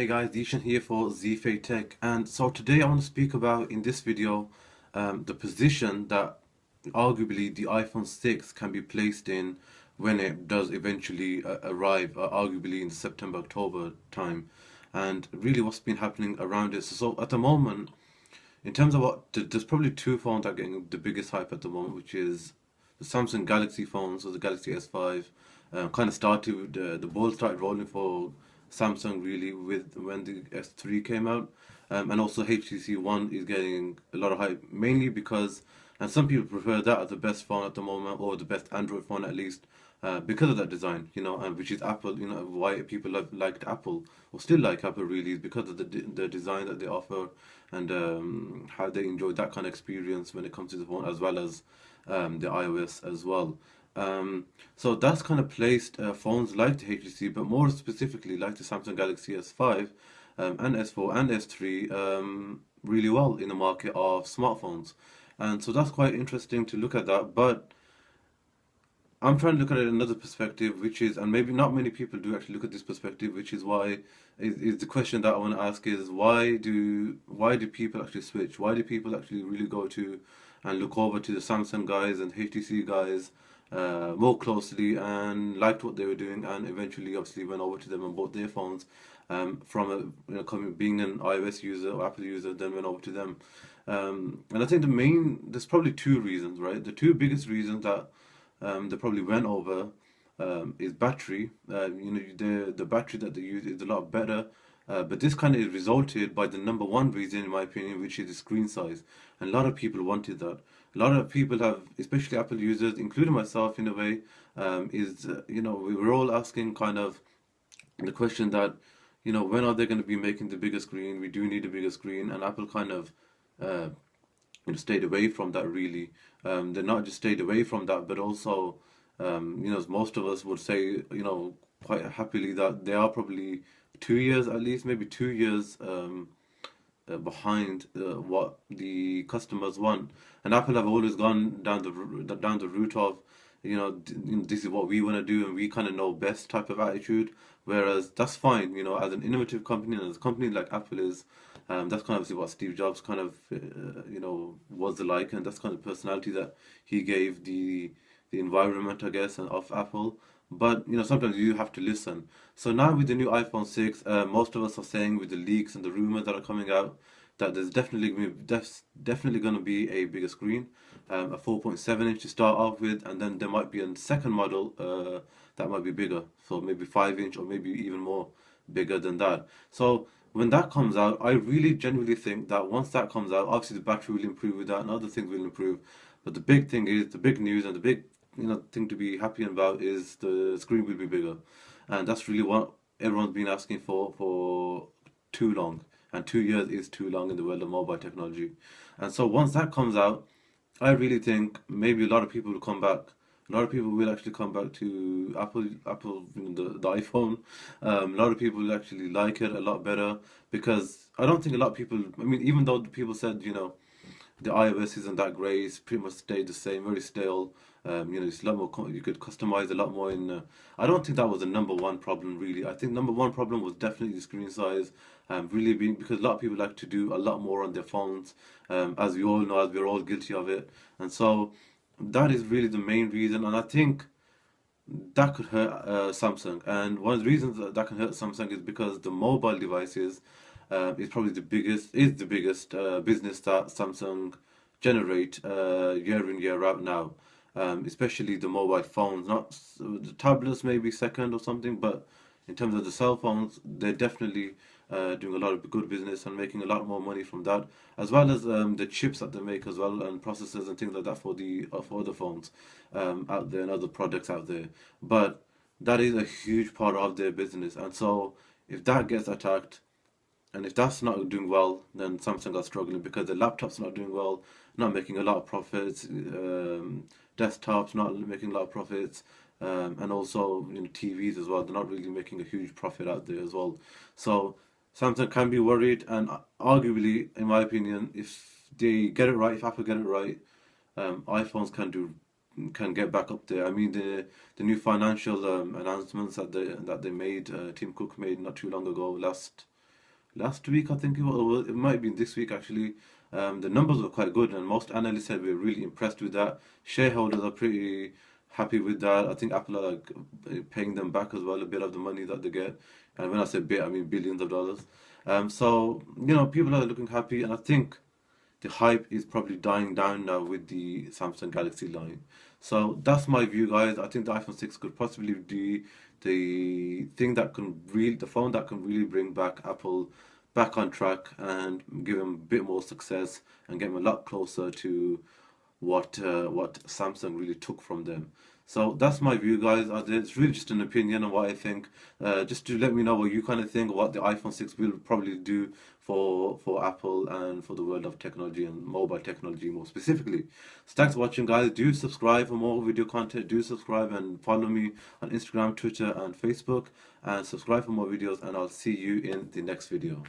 Hey guys, Dishan here for ZFA Tech, and so today I want to speak about in this video the position that arguably the iPhone 6 can be placed in when it does eventually arrive, arguably in the September-October time, and really what's been happening around it. So at the moment, in terms of there's probably two phones that are getting the biggest hype at the moment, which is the Samsung Galaxy phones, so the Galaxy S5. Kind of started with the ball started rolling for Samsung really with when the S3 came out, and also HTC One is getting a lot of hype mainly because, and some people prefer that as the best phone at the moment or the best Android phone at least. Because of that design, and which is Apple, why people have liked Apple or still like Apple really is because of the design that they offer and how they enjoy that kind of experience when it comes to the phone as well as the iOS as well. So that's kind of placed phones like the HTC, but more specifically like the Samsung Galaxy S5 and S4 and S3 really well in the market of smartphones. And so that's quite interesting to look at that. But I'm trying to look at it another perspective, which is, and maybe not many people do actually look at this perspective, which is why is the question that I want to ask is why do people actually switch? Why do people actually really go to and look over to the Samsung guys and HTC guys more closely and liked what they were doing and eventually obviously went over to them and bought their phones from coming being an iOS user or Apple user, then went over to them. And I think there's probably two reasons, right? The two biggest reasons that they probably went over is battery. The battery that they use is a lot better. But this kind of resulted by the number one reason, in my opinion, which is the screen size. And a lot of people wanted that. A lot of people have, especially Apple users, including myself in a way, we were all asking kind of the question that, when are they going to be making the bigger screen? We do need a bigger screen. And Apple kind of uh, stayed away from that really. They not just stayed away from that, but also, as most of us would say, quite happily that they are probably 2 years at least, maybe 2 years behind what the customers want. And Apple have always gone down the route of, this is what we want to do and we kind of know best type of attitude. Whereas that's fine, as an innovative company and as a company like Apple is, that's kind of obviously what Steve Jobs kind of, was like, and that's kind of personality that he gave the environment, I guess, of Apple. But sometimes you have to listen. So now with the new iPhone 6, most of us are saying with the leaks and the rumors that are coming out that there's definitely going to be a bigger screen, a 4.7 inch to start off with, and then there might be a second model that might be bigger, so maybe 5 inch or maybe even more bigger than that. So when that comes out, I really genuinely think that once that comes out, obviously the battery will improve with that and other things will improve. But the big thing is the big news and the big thing to be happy about is the screen will be bigger, and that's really what everyone's been asking for too long. And 2 years is too long in the world of mobile technology. And so once that comes out, I really think maybe a lot of people will come back. A lot of people will actually come back to Apple, the iPhone. A lot of people will actually like it a lot better because I don't think a lot of people. I mean, even though the people said, the iOS isn't that great. It's pretty much stayed the same, very stale. It's a lot more. You could customize a lot more in. I don't think that was the number one problem really. I think number one problem was definitely the screen size. Really being because a lot of people like to do a lot more on their phones, as we all know, as we're all guilty of it, and so that is really the main reason. And I think that could hurt Samsung. And one of the reasons that can hurt Samsung is because the mobile devices is probably the biggest business that Samsung generate year in year out now. Especially the mobile phones, not the tablets maybe second or something, but in terms of the cell phones, they're definitely doing a lot of good business and making a lot more money from that, as well as the chips that they make as well and processors and things like that for other phones out there and other products out there. But that is a huge part of their business, and so if that gets attacked, and if that's not doing well, then Samsung are struggling because the laptops not doing well, not making a lot of profits, desktops not making a lot of profits, and also TVs as well. They're not really making a huge profit out there as well. So Samsung can be worried, and arguably, in my opinion, if they get it right, if Apple get it right, iPhones can get back up there. I mean, the new financial announcements that they made, Tim Cook made not too long ago, last last week, I think it might have been this week actually. The numbers were quite good, and most analysts said we were really impressed with that. Shareholders are pretty happy with that. I think Apple are like paying them back as well a bit of the money that they get. And when I say bit, I mean billions of dollars. So people are looking happy, and I think the hype is probably dying down now with the Samsung Galaxy line. So that's my view, guys. I think the iPhone 6 could possibly be the phone that can really bring back Apple back on track and give them a bit more success and get them a lot closer to what Samsung really took from them. So that's my view, guys. It's really just an opinion on what I think. Just to let me know what you kind of think, what the iPhone 6 will probably do for Apple and for the world of technology and mobile technology more specifically. So thanks for watching, guys. Do subscribe for more video content. Do subscribe and follow me on Instagram, Twitter, and Facebook. And subscribe for more videos. And I'll see you in the next video.